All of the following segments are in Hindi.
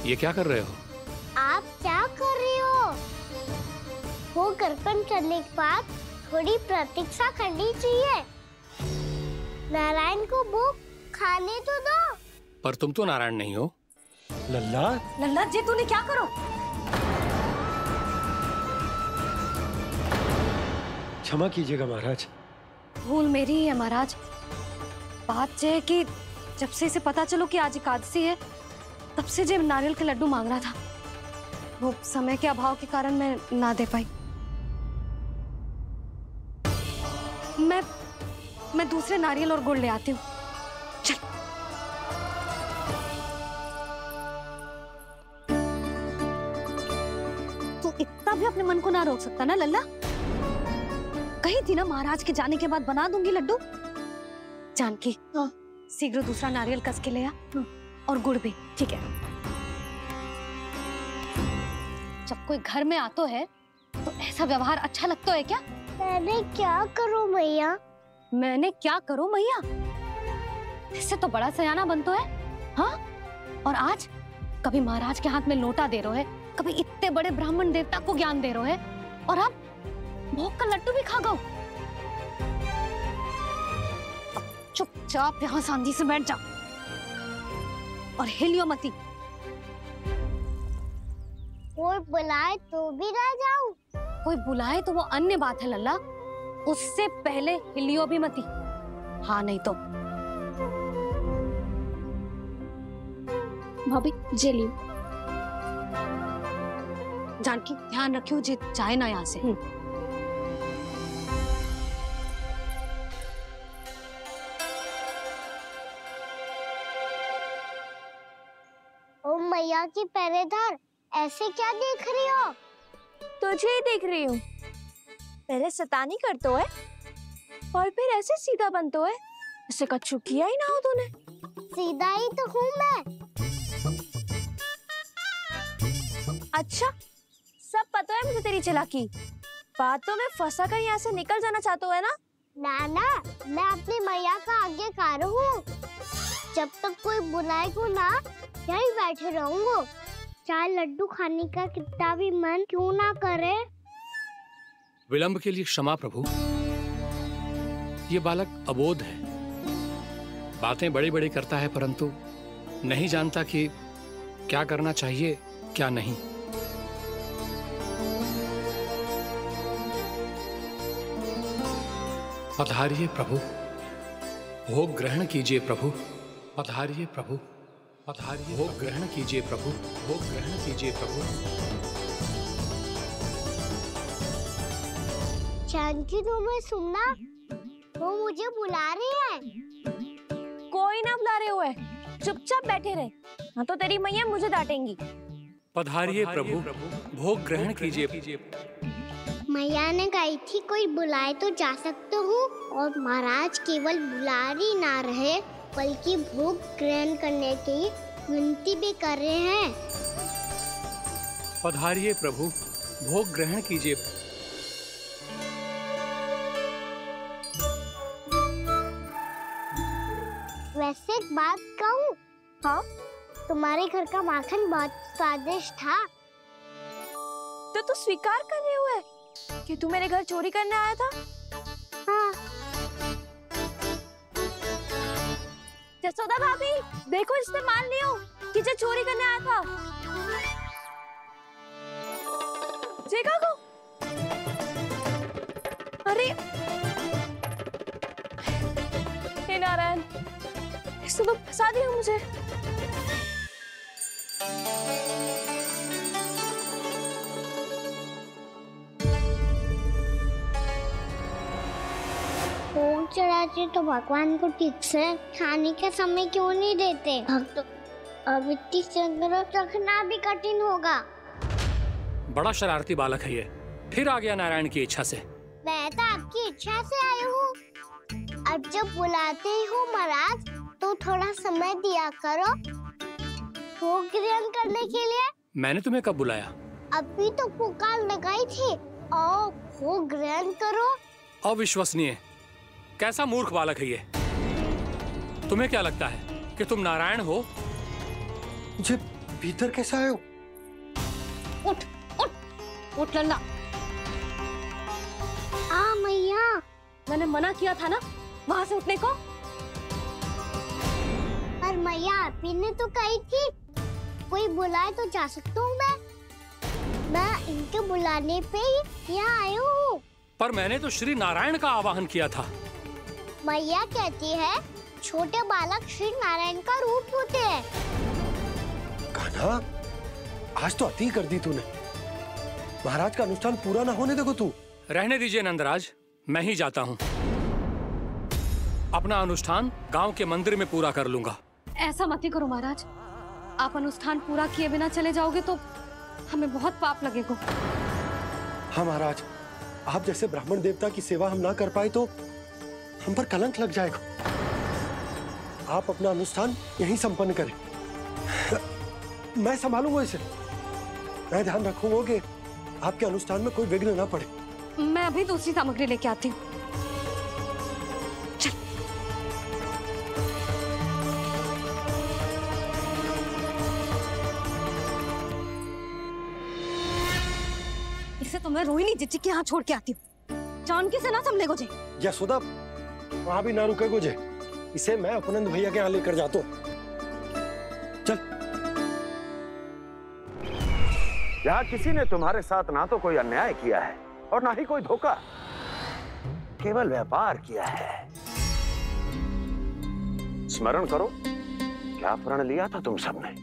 ये क्या कर रहे हो? आप क्या कर रहे हो? वो कर्कन चलने के बाद थोड़ी प्रतीक्षा करनी चाहिए। नारायण को भूख खाने तो दो। पर तुम तो नारायण नहीं हो। लल्ला, लल्ला जी तूने क्या करो? क्षमा कीजिएगा महाराज। भूल मेरी ही है महाराज। बात ये है कि जब से इसे पता चलो कि आज एकादशी है, तब से जो नारियल के लड्डू मांग रहा था, वो समय के अभाव के कारण मैं ना दे पाई। मैं दूसरे नारियल और गुड़ ले आती हूँ। चल। तू इतना भी अपने मन को ना रोक सकता ना लल्ला? कही थी ना महाराज के जाने के बाद बना दूंगी लड्डू। जानकी, शीघ्र दूसरा नारियल कस के ले आ, और गुड़ भी। ठीक है। जब कोई घर में आता है तो ऐसा व्यवहार अच्छा लगता है क्या? मैंने क्या करूं मैया? मैंने क्या करूं मैया? इससे तो बड़ा सयाना बनतो है। हाँ? और आज कभी महाराज के हाथ में लोटा दे रहे है, कभी इतने बड़े ब्राह्मण देवता को ज्ञान दे रहे है, और अब भोग का लड्डू भी खा गो। चुपचाप यहाँ शांति से बैठ जाओ और हिलियो मती। कोई बुलाए तो भी ना जाऊं? कोई बुलाए तो वो अन्य बात है लल्ला, उससे पहले हिलियो भी मती। हाँ नहीं तो। भाभी जे लियो। जानकी ध्यान रखियो जे जाए ना यहाँ से। ओ मैया की पहरेदार, ऐसे क्या देख रही हो? तुझे ही देख रही हूँ। पहले शैतानी करतो है और फिर ऐसे सीधा बनतो है। ऐसे कछु किया ही ना हो तूने। सीधा ही तो हूँ मैं। अच्छा, सब पता है मुझे तेरी चालाकी। बातों में फंसा कर यहाँ से निकल जाना चाहते है ना? नाना, मैं अपनी मैया का आज्ञाकार हूँ। जब तक कोई बुलाएगा ना, यहीं बैठे रहूंगा। चाहे लड्डू खाने का कितना भी मन क्यों ना करे। विलंब के लिए क्षमा प्रभु। ये बालक अबोध है, बातें बड़ी बड़ी करता है, परंतु नहीं जानता कि क्या करना चाहिए क्या नहीं। पधारिए प्रभु, भोग ग्रहण कीजिए प्रभु। पधारिए प्रभु, पधारिए। भोग ग्रहण कीजिए प्रभु, भोग ग्रहण कीजिए प्रभु। जानकी, तुम्हें सुनना? वो मुझे बुला रहे हैं। कोई ना बुला रहे हुए, चुपचाप बैठे रहे। हाँ तो तेरी मैया मुझे डांटेंगी। पधारिए प्रभु, भोग ग्रहण कीजिए। मैया ने कही थी कोई बुलाए तो जा सकता हूँ, और महाराज केवल बुला ही ना रहे बल्कि भोग ग्रहण करने की विनती भी कर रहे हैं। पधारिए प्रभु, भोग ग्रहण कीजिए। वैसे एक बात कहूँ? हाँ? तुम्हारे घर का माखन बहुत स्वादिष्ट था। तो तू स्वीकार कर रहे हुए कि तू मेरे घर चोरी करने आया था? हाँ। जसोदा भाभी, देखो इसने मान लियो कि जो चोरी करने आया था। देखा को? अरे हे नारायण, इसने तो फंसा दिया मुझे। भोग चढ़ाते तो भगवान को ठीक से खाने का समय क्यों नहीं देते? भक्त अब इतनी संग्रह रखना भी कठिन होगा। बड़ा शरारती बालक है ये, फिर आ गया नारायण की इच्छा से। मैं तो आपकी इच्छा से आई हूँ। अब जब बुलाते हो महाराज, तो थोड़ा समय दिया करो भोग ग्रहण करने के लिए। मैंने तुम्हें कब बुलाया? अभी तो पुकार लगाई थी, आओ भोग ग्रहण करो। अविश्वसनीय, कैसा मूर्ख बालक है ये। तुम्हें क्या लगता है कि तुम नारायण हो? भीतर कैसे आए हो? उठ उठ उठ लल्ला। मैया। मैंने मना किया था ना वहां से उठने को। पर मैया आप ही ने तो कही थी कोई बुलाए तो जा सकता हूँ मैं इनके बुलाने पे ही यहाँ आई हूँ। पर मैंने तो श्री नारायण का आवाहन किया था। मैया कहती है छोटे बालक श्री नारायण का रूप होते हैं। कान्हा, आज तो अति कर दी तूने। महाराज का अनुष्ठान पूरा ना होने देखो तू। रहने दीजिए नंदराज, मैं ही जाता हूँ। अपना अनुष्ठान गांव के मंदिर में पूरा कर लूंगा। ऐसा मत ही करो महाराज, आप अनुष्ठान पूरा किए बिना चले जाओगे तो हमें बहुत पाप लगेगा। हाँ महाराज, आप जैसे ब्राह्मण देवता की सेवा हम ना कर पाए तो हम पर कलंक लग जाएगा। आप अपना अनुष्ठान यहीं संपन्न करें। मैं संभालूंगा इसे। मैं ध्यान रखूंगा कि आपके अनुष्ठान में कोई विघ्न ना पड़े। मैं अभी दूसरी सामग्री लेके आती हूँ। इसे तो मैं रोहिणी जीजी के यहाँ छोड़ के आती हूँ। जानकी से ना संभले गुजे। यशोदा, वहां भी ना रुके गुजे। इसे मैं अपनंद भैया के यहाँ लेकर जाता हूँ। चल। यहाँ किसी ने तुम्हारे साथ ना तो कोई अन्याय किया है और ना ही कोई धोखा, केवल व्यापार किया है। स्मरण करो, क्या प्रण लिया था तुम सबने?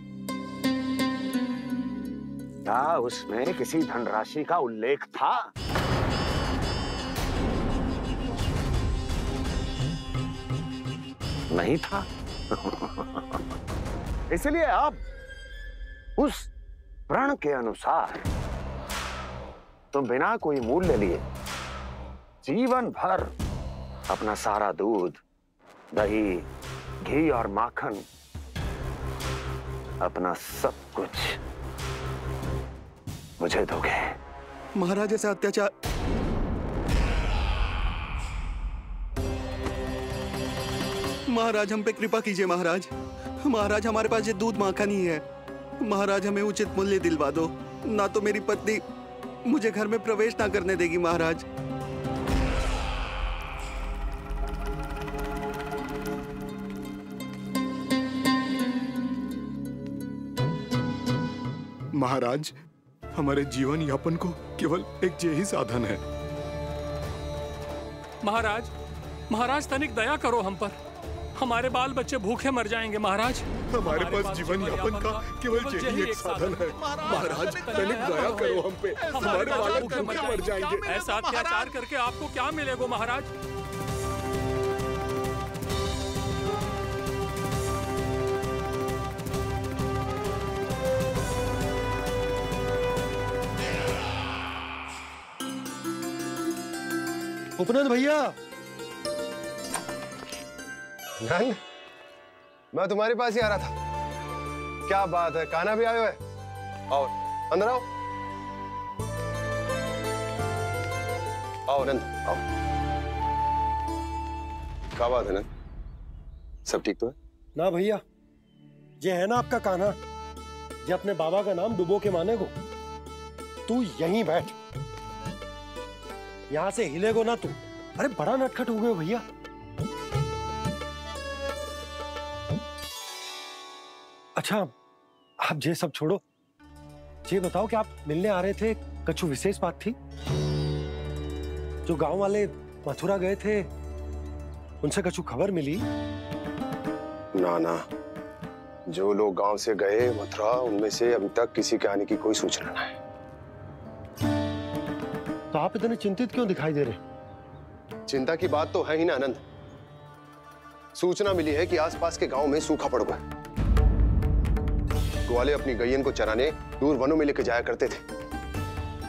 क्या उसमें किसी धनराशि का उल्लेख था? नहीं था। इसलिए अब उस प्रण के अनुसार तुम बिना कोई मूल्य लिए जीवन भर अपना सारा दूध, दही, घी और माखन, अपना सब कुछ मुझे दोगे। महाराज ऐसा अत्याचार। महाराज हम पे कृपा कीजिए। महाराज, महाराज हमारे पास ये दूध माखन ही है। महाराज हमें उचित मूल्य दिलवा दो, ना तो मेरी पत्नी मुझे घर में प्रवेश ना करने देगी। महाराज महाराज, हमारे जीवन यापन को केवल एक यही साधन है। महाराज, महाराज तनिक दया करो हम पर। हमारे बाल बच्चे भूखे मर जाएंगे महाराज। हमारे पास जीवन यापन का केवल यही एक साधन है। महाराज तनिक दया करो हम पे। हमारे बालक भूखे मर जाएंगे। ऐसा अत्याचार करके आपको क्या मिलेगा महाराज? उपनंद भैया। नंद, मैं तुम्हारे पास ही आ रहा था। क्या बात है, कान्हा भी आए हुए? आओ अंदर आओ। आओ नंद आओ। क्या बात है नंद, सब ठीक तो है? ना भैया, ये है ना आपका कान्हा, ये अपने बाबा का नाम डुबो के माने को। तू यहीं बैठ, यहां से हिलेगो ना तू। अरे बड़ा नटखट हो गए भैया। अच्छा, आप ये सब छोड़ो, ये बताओ कि आप मिलने आ रहे थे, कछु विशेष बात थी? जो गांव वाले मथुरा गए थे, उनसे कछु खबर मिली? ना ना, जो लोग गांव से गए मथुरा, उनमें से अभी तक किसी के आने की कोई सूचना नहीं है। तो आप इतने चिंतित क्यों दिखाई दे रहे? चिंता की बात तो है ही ना आनंद। सूचना मिली है कि आसपास के गांव में सूखा पड़ गया। ग्वाले अपनी गैयन को चराने दूर वनों में लेके जाया करते थे,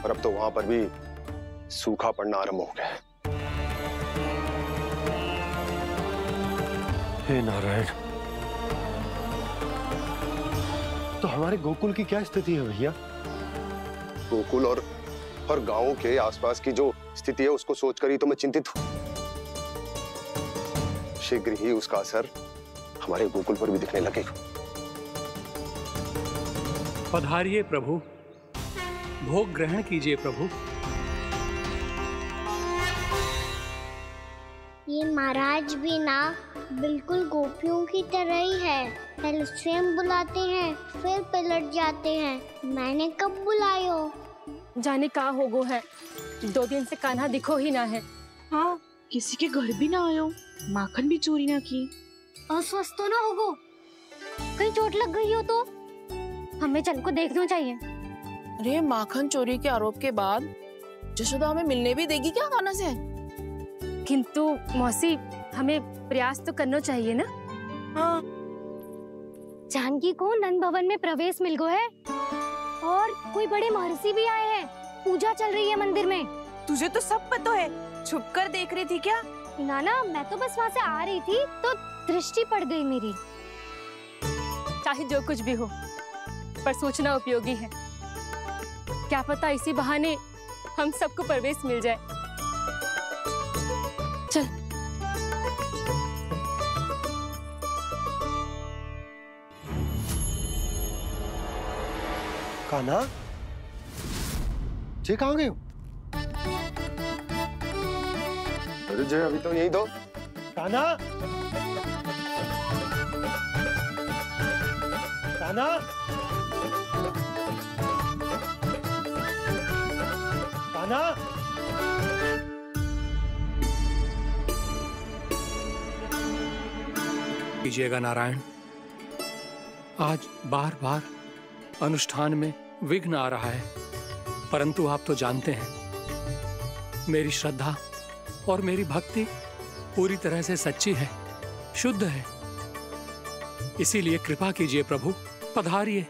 और अब तो वहां पर भी सूखा पड़ना आरंभ हो गया है। हे नारायण, तो हमारे गोकुल की क्या स्थिति है भैया? गोकुल और गांवों के आसपास की जो स्थिति है उसको सोचकर ही तो मैं चिंतित हूं। शीघ्र ही उसका असर हमारे गोकुल पर भी दिखने लगेगा। पधारिए प्रभु, भोग ग्रहण कीजिए प्रभु। ये महाराज भी ना बिल्कुल गोपियों की तरह ही है। पहले स्वयं बुलाते हैं, फिर पलट जाते हैं। मैंने कब बुलाए हो? जाने कहाँ होगो है, 2 दिन से कान्हा दिखो ही ना है। हाँ, किसी के घर भी ना आयो, माखन भी चोरी ना की। अस्वस्थ तो ना होगो, कहीं चोट लग गई हो तो हमें चल को देखना चाहिए। अरे माखन चोरी के आरोप के बाद जशोदा हमें मिलने भी देगी क्या कान्हा से? किंतु मौसी, हमें प्रयास तो करना चाहिए ना। हाँ, जानकी को नंद भवन में प्रवेश मिल गो है और कोई बड़े महर्षि भी आए हैं। पूजा चल रही है मंदिर में। तुझे तो सब पता है, छुप कर देख रही थी क्या? ना, मैं तो बस वहाँ से आ रही थी तो दृष्टि पड़ गई मेरी। चाहे जो कुछ भी हो, पर सूचना उपयोगी है। क्या पता इसी बहाने हम सबको प्रवेश मिल जाए। चल। कान्हा, जय कहाँ गए हो? अरे जय अभी तो यही दो। कान्हा, कान्हा, कान्हा। कीजिएगा नारायण, आज बार बार अनुष्ठान में विघ्न आ रहा है, परंतु आप तो जानते हैं मेरी श्रद्धा और मेरी भक्ति पूरी तरह से सच्ची है, शुद्ध है। इसीलिए कृपा कीजिए प्रभु, पधारिए।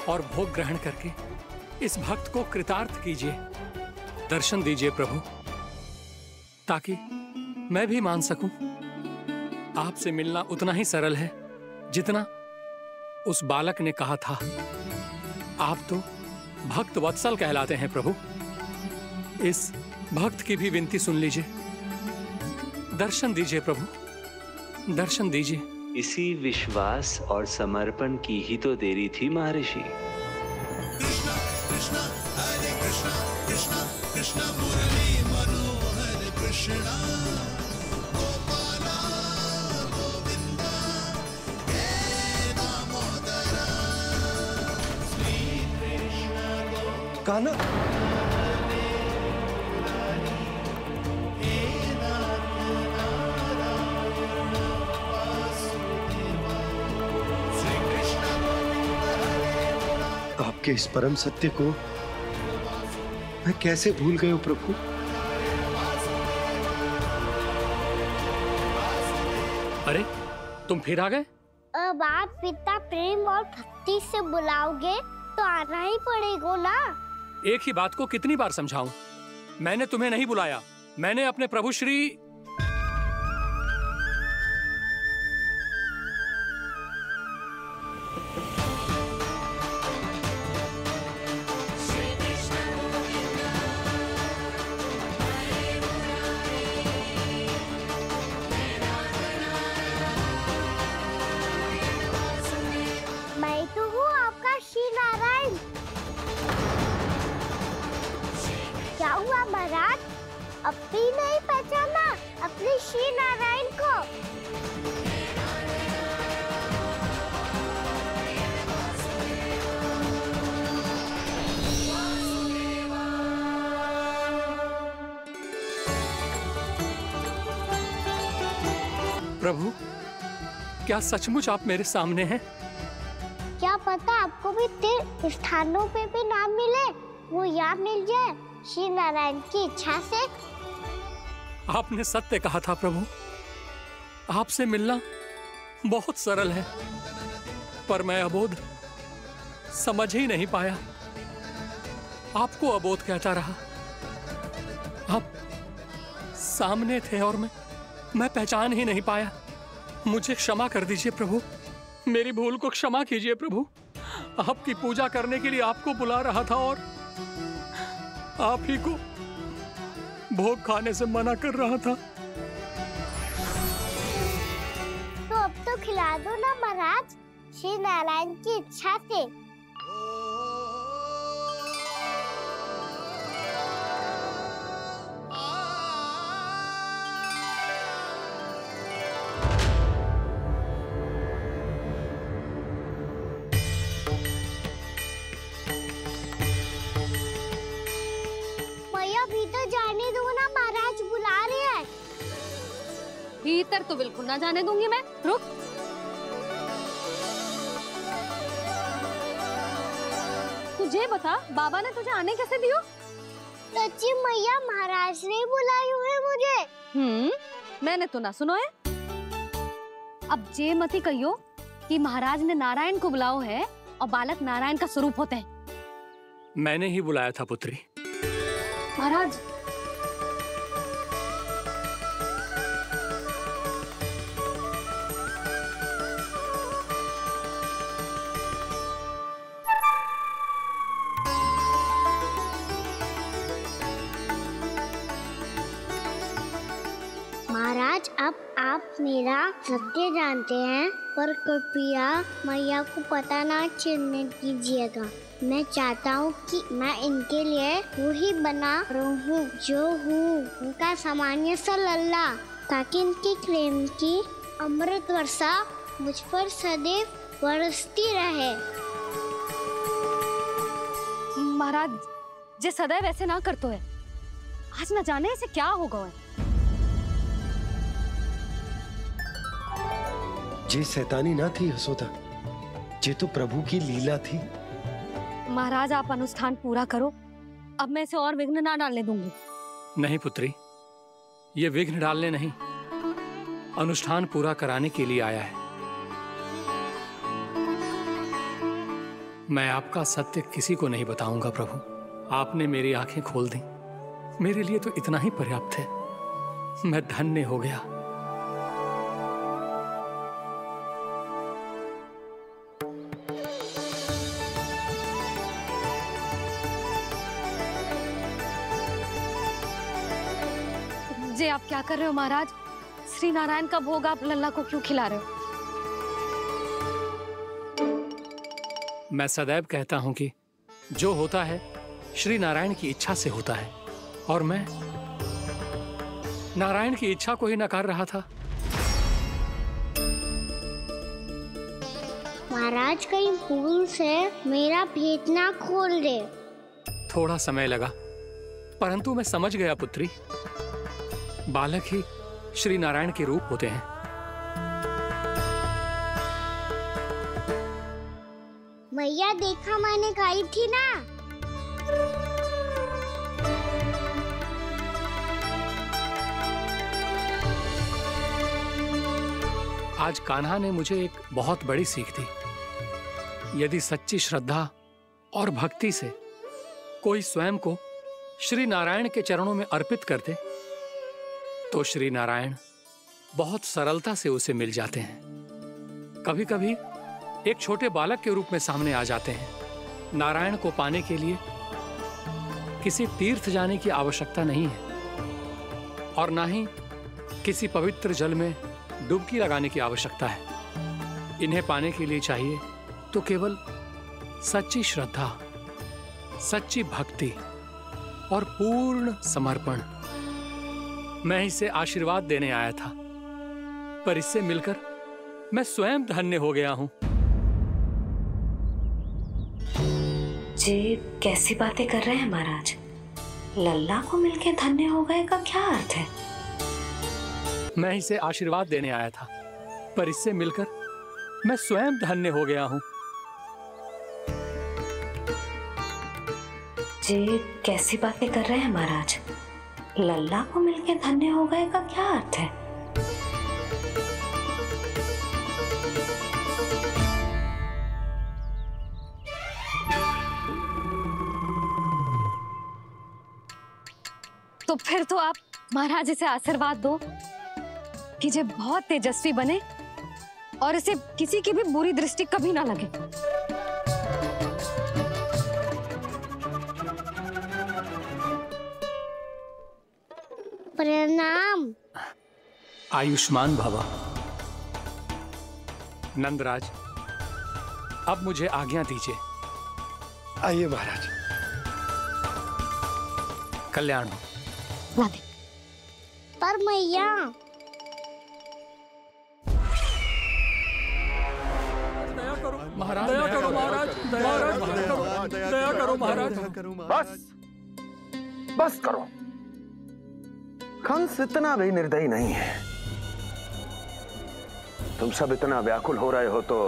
और भोग ग्रहण करके इस भक्त को कृतार्थ कीजिए। दर्शन दीजिए प्रभु, ताकि मैं भी मान सकूं। आपसे मिलना उतना ही सरल है जितना उस बालक ने कहा था। आप तो भक्त वत्सल कहलाते हैं प्रभु। इस भक्त की भी विनती सुन लीजिए। दर्शन दीजिए प्रभु, दर्शन दीजिए। इसी विश्वास और समर्पण की ही तो देरी थी महर्षि। कृष्णा कृष्णा हरे कृष्णा कृष्णा कृष्णा मुरली मनोहर कृष्णा गोपाला गोविंदा हे दामोदरा श्री कृष्ण कान्हा, आपके इस परम सत्य को मैं कैसे भूल गया हूं प्रभु। अरे तुम फिर आ गए? अब आप इतना प्रेम और भक्ति से बुलाओगे तो आना ही पड़ेगा ना। एक ही बात को कितनी बार समझाऊं? मैंने तुम्हें नहीं बुलाया, मैंने अपने प्रभु श्री मैं तो हूँ आपका श्री नारायण। क्या हुआ महाराज, अब भी नहीं पहचाना अपने श्री नारायण को? प्रभु, क्या सचमुच आप मेरे सामने हैं? क्या पता आपको भी तीर्थ स्थानों पे भी नाम मिले, वो यहाँ मिल जाए श्री नारायण की इच्छा से। आपने सत्य कहा था प्रभु, आपसे मिलना बहुत सरल है, पर मैं अबोध समझ ही नहीं पाया। आपको अबोध कहता रहा। आप सामने थे और मैं पहचान ही नहीं पाया। मुझे क्षमा कर दीजिए प्रभु, मेरी भूल को क्षमा कीजिए प्रभु। आपकी पूजा करने के लिए आपको बुला रहा था आप ही को भोग खाने से मना कर रहा था। तो अब तो खिला दो ना महाराज, श्री नारायण की इच्छा से। भीतर जाने दो ना, महाराज बुला रहे हैं। भीतर तो बिल्कुल ना जाने दूंगी मैं। रुक। तुझे बता, बाबा ने तुझे आने कैसे दियो? सच्ची मैया, महाराज ने बुलाई हुई मुझे। मैंने तो ना सुनो है। अब जे मती कहियो कि महाराज ने नारायण को बुलाओ है और बालक नारायण का स्वरूप होते हैं। मैंने ही बुलाया था पुत्री। महाराज, महाराज अब आप मेरा सत्य जानते हैं, पर कृपया मैया को पता ना चलने दीजिएगा। मैं चाहता हूँ कि मैं इनके लिए वही बना रहूँ जो हूँ, उनका सामान्य सा लल्ला, ताकि इनके प्रेम की अमृत वर्षा मुझ पर सदैव बरसती रहे। महाराज, जे सदैव ऐसे ना करतो है, आज न जाने इसे क्या होगा है। जे शैतानी ना थी यशोदा, जे तो प्रभु की लीला थी। महाराज, आप अनुष्ठान पूरा करो, अब मैं इसे और विघ्न ना डालने दूंगी। नहीं पुत्री, ये विघ्न डालने नहीं, अनुष्ठान पूरा कराने के लिए आया है। मैं आपका सत्य किसी को नहीं बताऊंगा प्रभु। आपने मेरी आंखें खोल दी, मेरे लिए तो इतना ही पर्याप्त है। मैं धन्य हो गया। जे आप क्या कर रहे हो महाराज? श्री नारायण का भोग आप लल्ला को क्यों खिला रहे हो? मैं सदैव कहता हूं कि जो होता है श्री नारायण की इच्छा से होता है, और मैं नारायण की इच्छा को ही नकार रहा था। महाराज, कहीं भूल से मेरा भेद ना खोल दे। थोड़ा समय लगा, परंतु मैं समझ गया पुत्री। बालक ही श्री नारायण के रूप होते हैं। मैया, देखा मैंने कही थी ना। आज कान्हा ने मुझे एक बहुत बड़ी सीख दी। यदि सच्ची श्रद्धा और भक्ति से कोई स्वयं को श्री नारायण के चरणों में अर्पित कर दे, तो श्री नारायण बहुत सरलता से उसे मिल जाते हैं। कभी कभी एक छोटे बालक के रूप में सामने आ जाते हैं। नारायण को पाने के लिए किसी तीर्थ जाने की आवश्यकता नहीं है, और ना ही किसी पवित्र जल में डुबकी लगाने की आवश्यकता है। इन्हें पाने के लिए चाहिए तो केवल सच्ची श्रद्धा, सच्ची भक्ति और पूर्ण समर्पण। मैं इसे आशीर्वाद देने आया था, पर इससे मिलकर मैं स्वयं धन्य हो गया हूं। जी कैसी बातें कर रहे हैं महाराज? लल्ला को मिलके धन्य हो गए का क्या अर्थ है? मैं इसे आशीर्वाद देने आया था, पर इससे मिलकर मैं स्वयं धन्य हो गया हूं। जी कैसी बातें कर रहे हैं महाराज? लल्ला को मिलके धन्य हो गए का क्या अर्थ है? तो फिर तो आप महाराज इसे आशीर्वाद दो कि ये बहुत तेजस्वी बने और इसे किसी की भी बुरी दृष्टि कभी ना लगे। प्रणाम। आयुष्मान भवा। नंदराज, अब मुझे आज्ञा दीजिए। आइए महाराज। कल्याण हो। राधे। पर मैया, महाराज, दया करो महाराज, दया करो महाराज। बस करो। कंस इतना भी निर्दयी नहीं है। तुम सब इतना व्याकुल हो रहे हो तो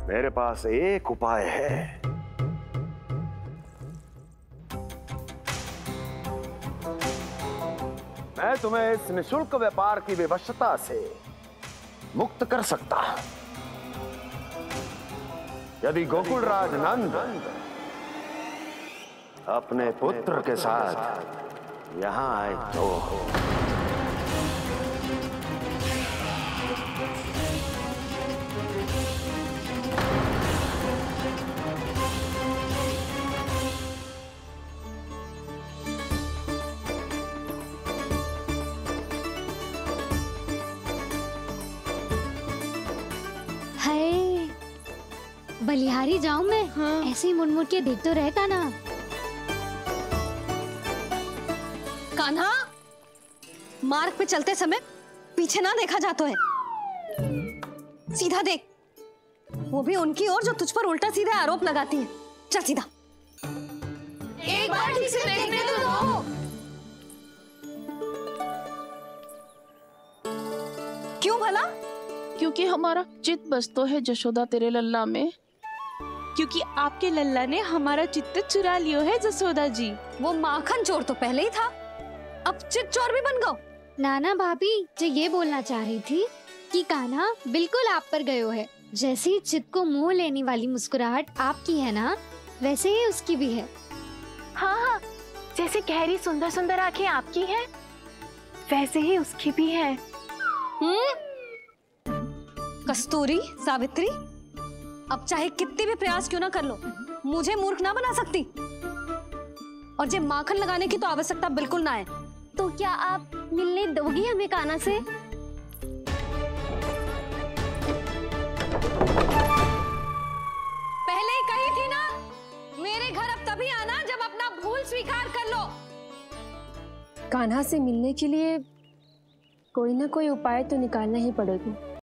मेरे पास एक उपाय है। मैं तुम्हें इस निशुल्क व्यापार की विवशता से मुक्त कर सकता हूं। यदि गोकुलराज नंद अपने पुत्र के साथ यहां आए तो बलिहारी जाऊं मैं? हाँ। ऐसे ही मुड़ मुड़ के देख तो रहे कान्हा। कान्हा, मार्ग पे चलते समय पीछे ना देखा जाता है। सीधा देख, वो भी उनकी ओर जो तुझ पर उल्टा सीधा आरोप लगाती है। चल सीधा। एक बार ठीक से देखने तो दो। क्यों भला? क्योंकि हमारा चित्त बसतो है जशोदा तेरे लल्ला में। क्योंकि आपके लल्ला ने हमारा चित्त चुरा लियो है जसोदा जी। वो माखन चोर तो पहले ही था, अब चित्त चोर भी बन गो। नाना भाभी जो ये बोलना चाह रही थी कि कान्हा बिल्कुल आप पर गयो है। जैसे ही चित्त को मोह लेने वाली मुस्कुराहट आपकी है ना, वैसे ही उसकी भी है। हाँ हाँ, जैसे गहरी सुंदर सुंदर आंखें आपकी हैं, वैसे ही उसकी भी है। कस्तूरी, सावित्री, अब चाहे कितने भी प्रयास क्यों ना कर लो, मुझे मूर्ख ना बना सकती। और जब माखन लगाने की तो आवश्यकता बिल्कुल ना है। तो क्या आप मिलने दोगी हमें कान्हा से? पहले ही कही थी ना, मेरे घर अब तभी आना जब अपना भूल स्वीकार कर लो। कान्हा से मिलने के लिए कोई ना कोई उपाय तो निकालना ही पड़ेगा।